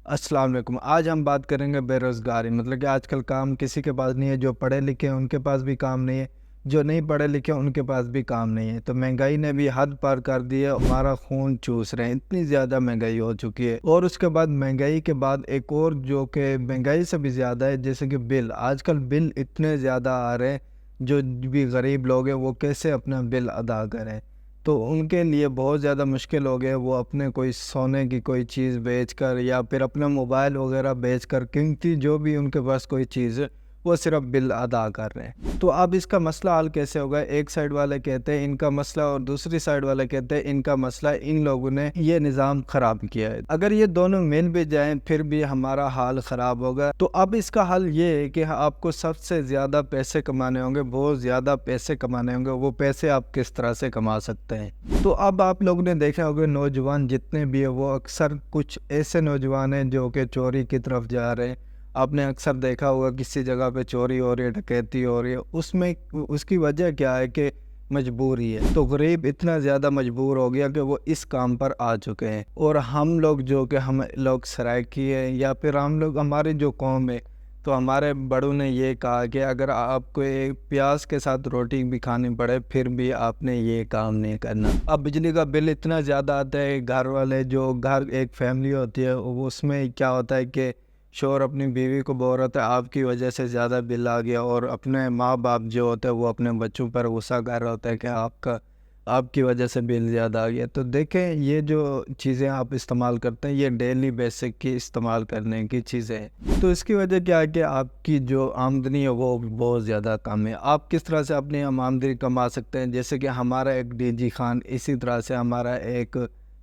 السلام علیکم۔ آج ہم بات کریں گے بے روزگاری، مطلب کہ آج کل کام کسی کے پاس نہیں ہے۔ جو پڑھے لکھے ہیں ان کے پاس بھی کام نہیں ہے، جو نہیں پڑھے لکھے ہیں ان کے پاس بھی کام نہیں ہے۔ تو مہنگائی نے بھی حد پار کر دی ہے، ہمارا خون چوس رہے ہیں، اتنی زیادہ مہنگائی ہو چکی ہے۔ اور اس کے بعد مہنگائی کے بعد ایک اور جو کہ مہنگائی سے بھی زیادہ ہے، جیسے کہ بل۔ آج کل بل اتنے زیادہ آ رہے ہیں، جو بھی غریب لوگ ہیں وہ کیسے اپنا بل ادا کریں، تو ان کے لیے بہت زیادہ مشکل ہو گیا۔ وہ اپنے کوئی سونے کی کوئی چیز بیچ کر یا پھر اپنا موبائل وغیرہ بیچ کر قیمتی جو بھی ان کے پاس کوئی چیز ہے وہ صرف بل ادا کر رہے ہیں۔ تو اب اس کا مسئلہ حل کیسے ہوگا؟ ایک سائیڈ والے کہتے ہیں ان کا مسئلہ اور دوسری سائیڈ والے کہتے ہیں ان کا مسئلہ، ان لوگوں نے یہ نظام خراب کیا ہے۔ اگر یہ دونوں مل بھی جائیں پھر بھی ہمارا حال خراب ہوگا۔ تو اب اس کا حل یہ ہے کہ آپ کو سب سے زیادہ پیسے کمانے ہوں گے، بہت زیادہ پیسے کمانے ہوں گے۔ وہ پیسے آپ کس طرح سے کما سکتے ہیں؟ تو اب آپ لوگوں نے دیکھا ہوگا نوجوان جتنے بھی ہیں وہ اکثر کچھ ایسے نوجوان ہیں جو کہ چوری کی طرف جا رہے ہیں۔ آپ نے اکثر دیکھا ہوگا کسی جگہ پہ چوری ہو رہی ہے، ڈکیتی ہو رہی ہے، اس کی وجہ کیا ہے کہ مجبوری ہے۔ تو غریب اتنا زیادہ مجبور ہو گیا کہ وہ اس کام پر آ چکے ہیں۔ اور ہم لوگ جو کہ ہم لوگ سرائکی ہیں یا پھر ہم لوگ ہماری جو قوم ہے، تو ہمارے بڑوں نے یہ کہا کہ اگر آپ کو ایک پیاز کے ساتھ روٹی بھی کھانی پڑے پھر بھی آپ نے یہ کام نہیں کرنا۔ اب بجلی کا بل اتنا زیادہ آتا ہے، گھر والے جو گھر ایک فیملی ہوتی ہے اس میں کیا ہوتا ہے کہ شوہر اپنی بیوی کو بول رہا تھا آپ کی وجہ سے زیادہ بل آ گیا، اور اپنے ماں باپ جو ہوتے ہیں وہ اپنے بچوں پر غصہ کر رہا ہوتا ہے کہ آپ کی وجہ سے بل زیادہ آ گیا۔ تو دیکھیں یہ جو چیزیں آپ استعمال کرتے ہیں یہ ڈیلی بیسک کی استعمال کرنے کی چیزیں ہیں۔ تو اس کی وجہ کیا ہے کہ آپ کی جو آمدنی ہے وہ بہت زیادہ کم ہے۔ آپ کس طرح سے اپنی آمدنی کما سکتے ہیں؟ جیسے کہ ہمارا ایک ڈی جی خان، اسی طرح سے ہمارا ایک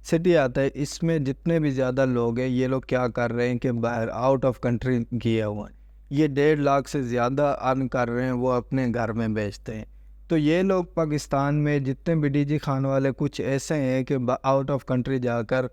سٹی آتا ہے، اس میں جتنے بھی زیادہ لوگ ہیں یہ لوگ کیا کر رہے ہیں کہ باہر آؤٹ آف کنٹری کیے ہوئے ہیں، یہ 1.5 لاکھ سے زیادہ ارن کر رہے ہیں، وہ اپنے گھر میں بیچتے ہیں۔ تو یہ لوگ پاکستان میں جتنے بھی ڈی جی خان والے کچھ ایسے ہیں کہ آؤٹ آف کنٹری جا کر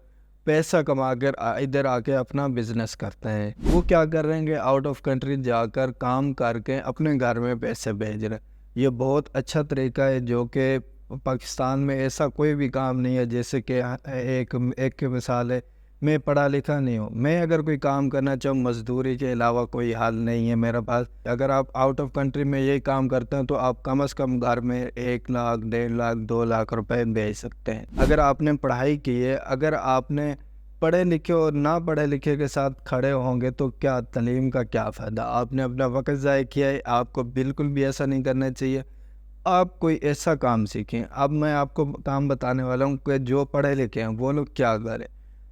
پیسہ کما کر ادھر آ کے اپنا بزنس کرتے ہیں۔ وہ کیا کر رہے ہیں کہ آؤٹ آف کنٹری جا کر کام کر کے اپنے گھر میں پیسے بھیج رہے ہیں۔ یہ بہت اچھا طریقہ ہے جو کہ پاکستان میں ایسا کوئی بھی کام نہیں ہے۔ جیسے کہ ایک مثال ہے، میں پڑھا لکھا نہیں ہوں، میں اگر کوئی کام کرنا چاہوں مزدوری کے علاوہ کوئی حل نہیں ہے میرے پاس۔ اگر آپ آؤٹ آف کنٹری میں یہی کام کرتے ہیں تو آپ کم از کم گھر میں 1 لاکھ 1.5 لاکھ 2 لاکھ روپے بھیج سکتے ہیں۔ اگر آپ نے پڑھائی کی ہے، اگر آپ نے پڑھے لکھے اور نہ پڑھے لکھے کے ساتھ کھڑے ہوں گے تو کیا تعلیم کا کیا فائدہ؟ آپ نے اپنا وقت ضائع کیا ہے، آپ کو بالکل بھی ایسا نہیں کرنا چاہیے۔ آپ کوئی ایسا کام سیکھیں۔ اب میں آپ کو کام بتانے والا ہوں کہ جو پڑھے لکھے ہیں وہ لوگ کیا کریں۔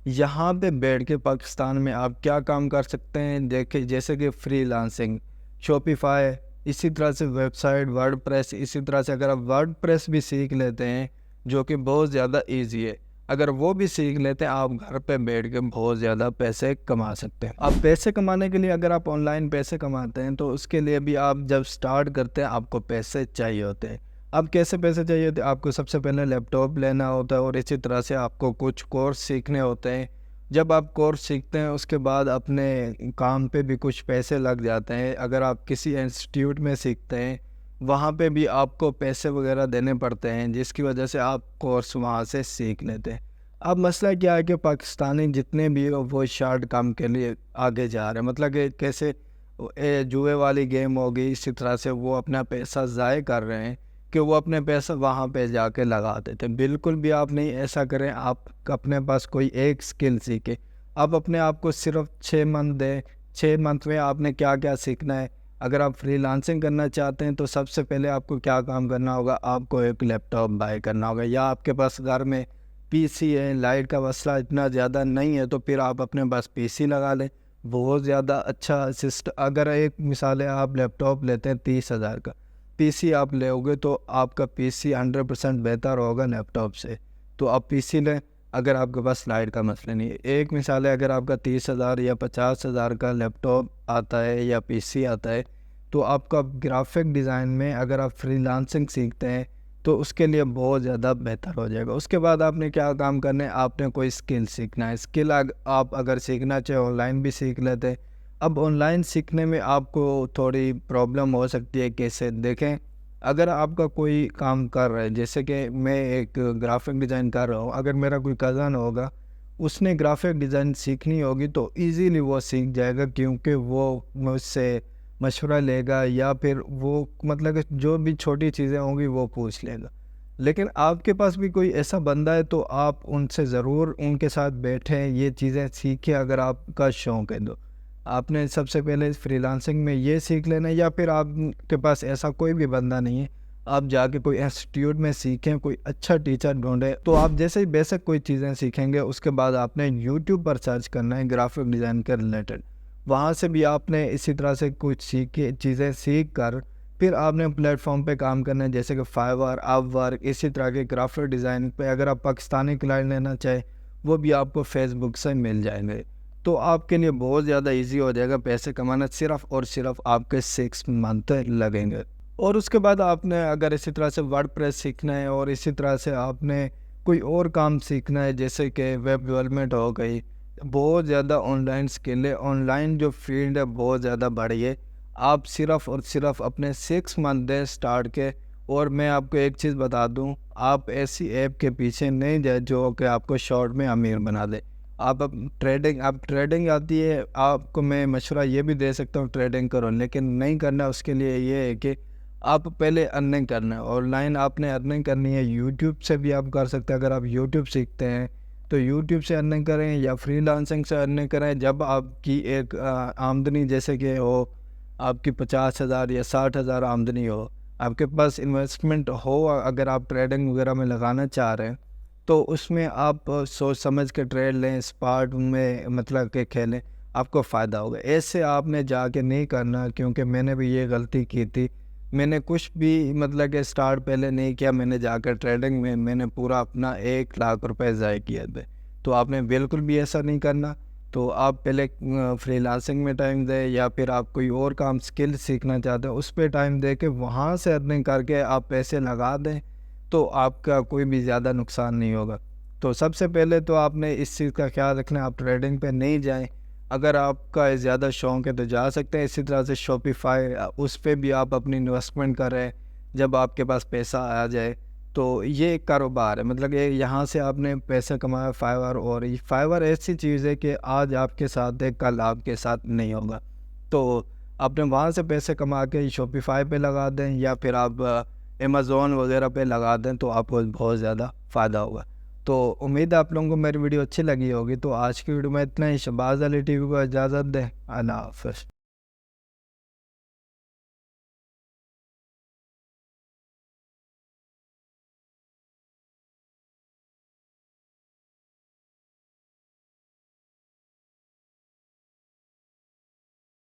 یہاں پہ بیٹھ کے پاکستان میں آپ کیا کام کر سکتے ہیں؟ دیکھیں جیسے کہ فری لانسنگ، شاپیفائی، اسی طرح سے ویب سائٹ، ورڈ پریس، اسی طرح سے اگر آپ ورڈ پریس بھی سیکھ لیتے ہیں جو کہ بہت زیادہ ایزی ہے، اگر وہ بھی سیکھ لیتے ہیں آپ گھر پہ بیٹھ کے بہت زیادہ پیسے کما سکتے ہیں۔ اب پیسے کمانے کے لیے اگر آپ آن لائن پیسے کماتے ہیں تو اس کے لیے بھی آپ جب سٹارٹ کرتے ہیں آپ کو پیسے چاہیے ہوتے ہیں۔ اب کیسے پیسے چاہیے ہوتے ہیں؟ آپ کو سب سے پہلے لیپ ٹاپ لینا ہوتا ہے اور اسی طرح سے آپ کو کچھ کورس سیکھنے ہوتے ہیں۔ جب آپ کورس سیکھتے ہیں اس کے بعد اپنے کام پہ بھی کچھ پیسے لگ جاتے ہیں۔ اگر آپ کسی انسٹیٹیوٹ میں سیکھتے ہیں وہاں پہ بھی آپ کو پیسے وغیرہ دینے پڑتے ہیں، جس کی وجہ سے آپ کورس وہاں سے سیکھ لیتے ہیں۔ اب مسئلہ کیا ہے کہ پاکستانی جتنے بھی وہ شارٹ کام کے لیے آگے جا رہے ہیں، مطلب کہ کیسے جوئے والی گیم ہوگی، اسی طرح سے وہ اپنا پیسہ ضائع کر رہے ہیں کہ وہ اپنے پیسہ وہاں پہ جا کے لگا دیتے ہیں۔ بالکل بھی آپ نہیں ایسا کریں۔ آپ اپنے پاس کوئی ایک سکل سیکھیں۔ آپ اپنے آپ کو صرف 6 منتھ دیں، 6 منتھ میں آپ نے کیا کیا سیکھنا ہے۔ اگر آپ فری لانسنگ کرنا چاہتے ہیں تو سب سے پہلے آپ کو کیا کام کرنا ہوگا؟ آپ کو ایک لیپ ٹاپ بائی کرنا ہوگا، یا آپ کے پاس گھر میں پی سی ہے، لائٹ کا مسئلہ اتنا زیادہ نہیں ہے تو پھر آپ اپنے پاس پی سی لگا لیں، بہت زیادہ اچھا اگر ایک مثال ہے آپ لیپ ٹاپ لیتے ہیں 30,000 کا، پی سی آپ لے ہوگے تو آپ کا پی سی 100% بہتر ہوگا لیپ ٹاپ سے، تو آپ پی سی لیں اگر آپ کے پاس لائٹ کا مسئلہ نہیں ہے۔ ایک مثال ہے اگر آپ کا 30,000 یا 50,000 کا لیپ ٹاپ آتا ہے یا پی سی آتا ہے تو آپ کا گرافک ڈیزائن میں اگر آپ فری لانسنگ سیکھتے ہیں تو اس کے لیے بہت زیادہ بہتر ہو جائے گا۔ اس کے بعد آپ نے کیا کام کرنا ہے؟ آپ نے کوئی سکل سیکھنا ہے۔ سکل آپ اگر سیکھنا چاہے آن لائن بھی سیکھ لیتے ہیں۔ اب آن لائن سیکھنے میں آپ کو تھوڑی پرابلم ہو سکتی ہے۔ کیسے؟ دیکھیں اگر آپ کا کوئی کام کر رہا ہے، جیسے کہ میں ایک گرافک ڈیزائن کر رہا ہوں، اگر میرا کوئی کزن ہوگا اس نے گرافک ڈیزائن سیکھنی ہوگی تو ایزیلی وہ سیکھ جائے گا، کیونکہ وہ مجھ سے مشورہ لے گا یا پھر وہ مطلب کہ جو بھی چھوٹی چیزیں ہوں گی وہ پوچھ لے گا۔ لیکن آپ کے پاس بھی کوئی ایسا بندہ ہے تو آپ ان سے ضرور ان کے ساتھ بیٹھیں، یہ چیزیں سیکھیں اگر آپ کا شوق ہے تو۔ آپ نے سب سے پہلے فری لانسنگ میں یہ سیکھ لینا ہے، یا پھر آپ کے پاس ایسا کوئی بھی بندہ نہیں ہے، آپ جا کے کوئی انسٹیٹیوٹ میں سیکھیں، کوئی اچھا ٹیچر ڈھونڈیں۔ تو آپ جیسے ہی بیسک کوئی چیزیں سیکھیں گے اس کے بعد آپ نے یوٹیوب پر سرچ کرنا ہے گرافک ڈیزائن کے ریلیٹڈ، وہاں سے بھی آپ نے اسی طرح سے کچھ چیزیں سیکھ کر پھر آپ نے پلیٹ فارم پہ کام کرنا ہے، جیسے کہ فائیور، اپ ورک، اسی طرح کے گرافک ڈیزائن پہ اگر آپ پاکستانی کلائنٹ لینا چاہیں وہ بھی آپ کو فیس بک سے مل جائیں گے۔ تو آپ کے لیے بہت زیادہ ایزی ہو جائے گا پیسے کمانا، صرف اور صرف آپ کے 6 منتھ لگیں گے۔ اور اس کے بعد آپ نے اگر اسی طرح سے ورڈ پریس سیکھنا ہے اور اسی طرح سے آپ نے کوئی اور کام سیکھنا ہے، جیسے کہ ویب ڈیولپمنٹ ہو گئی، بہت زیادہ آن لائن سکل ہے، آن لائن جو فیلڈ ہے بہت زیادہ بڑی ہے۔ آپ صرف اور صرف اپنے 6 منتھ دیں اسٹارٹ کے۔ اور میں آپ کو ایک چیز بتا دوں، آپ ایسی ایپ کے پیچھے نہیں جائے جو کہ آپ کو شارٹ میں امیر بنا دے۔ آپ ٹریڈنگ آتی ہے، آپ کو میں مشورہ یہ بھی دے سکتا ہوں ٹریڈنگ کرو، لیکن نہیں کرنا، اس کے لیے یہ ہے کہ آپ پہلے ارننگ کرنا ہے۔ آن لائن آپ نے ارننگ کرنی ہے، یوٹیوب سے بھی آپ کر سکتے ہیں، اگر آپ یوٹیوب سیکھتے ہیں تو یوٹیوب سے ارننگ کریں یا فری لانسنگ سے ارننگ کریں۔ جب آپ کی ایک آمدنی جیسے کہ ہو آپ کی 50,000 یا 60,000 آمدنی ہو، آپ کے پاس انویسٹمنٹ ہو، اگر آپ ٹریڈنگ وغیرہ میں لگانا چاہ رہے ہیں تو اس میں آپ سوچ سمجھ کے ٹریڈ لیں، اسپاٹ میں مطلب کہ کھیلیں، آپ کو فائدہ ہوگا۔ ایسے آپ نے جا کے نہیں کرنا، کیونکہ میں نے بھی یہ غلطی کی تھی۔ میں نے کچھ بھی مطلب کہ اسٹارٹ پہلے نہیں کیا، میں نے جا کر ٹریڈنگ میں نے پورا اپنا 1,00,000 روپے ضائع کیا تھے۔ تو آپ نے بالکل بھی ایسا نہیں کرنا۔ تو آپ پہلے فری لانسنگ میں ٹائم دیں، یا پھر آپ کوئی اور کام سکل سیکھنا چاہتے ہیں اس پہ ٹائم دے کے وہاں سے ارننگ کر کے آپ پیسے لگا دیں، تو آپ کا کوئی بھی زیادہ نقصان نہیں ہوگا۔ تو سب سے پہلے تو آپ نے اس چیز کا خیال رکھنا ہے، آپ ٹریڈنگ پہ نہیں جائیں۔ اگر آپ کا زیادہ شوق ہے تو جا سکتے ہیں، اسی طرح سے شاپیفائی، اس پہ بھی آپ اپنی انویسٹمنٹ کریں جب آپ کے پاس پیسہ آ جائے۔ تو یہ ایک کاروبار ہے، مطلب کہ یہاں سے آپ نے پیسہ کمایا فائیور، اور فائیور ایسی چیز ہے کہ آج آپ کے ساتھ ہے، کل آپ کے ساتھ نہیں ہوگا۔ تو آپ نے وہاں سے پیسے کما کے شاپیفائی پہ لگا دیں، یا پھر آپ امیزون وغیرہ پہ لگا دیں، تو آپ کو بہت زیادہ فائدہ ہوگا۔ تو امید ہے آپ لوگوں کو میری ویڈیو اچھی لگی ہوگی۔ تو آج کی ویڈیو میں اتنا ہی، شہباز علی ٹی وی کو اجازت دیں، اللہ حافظ۔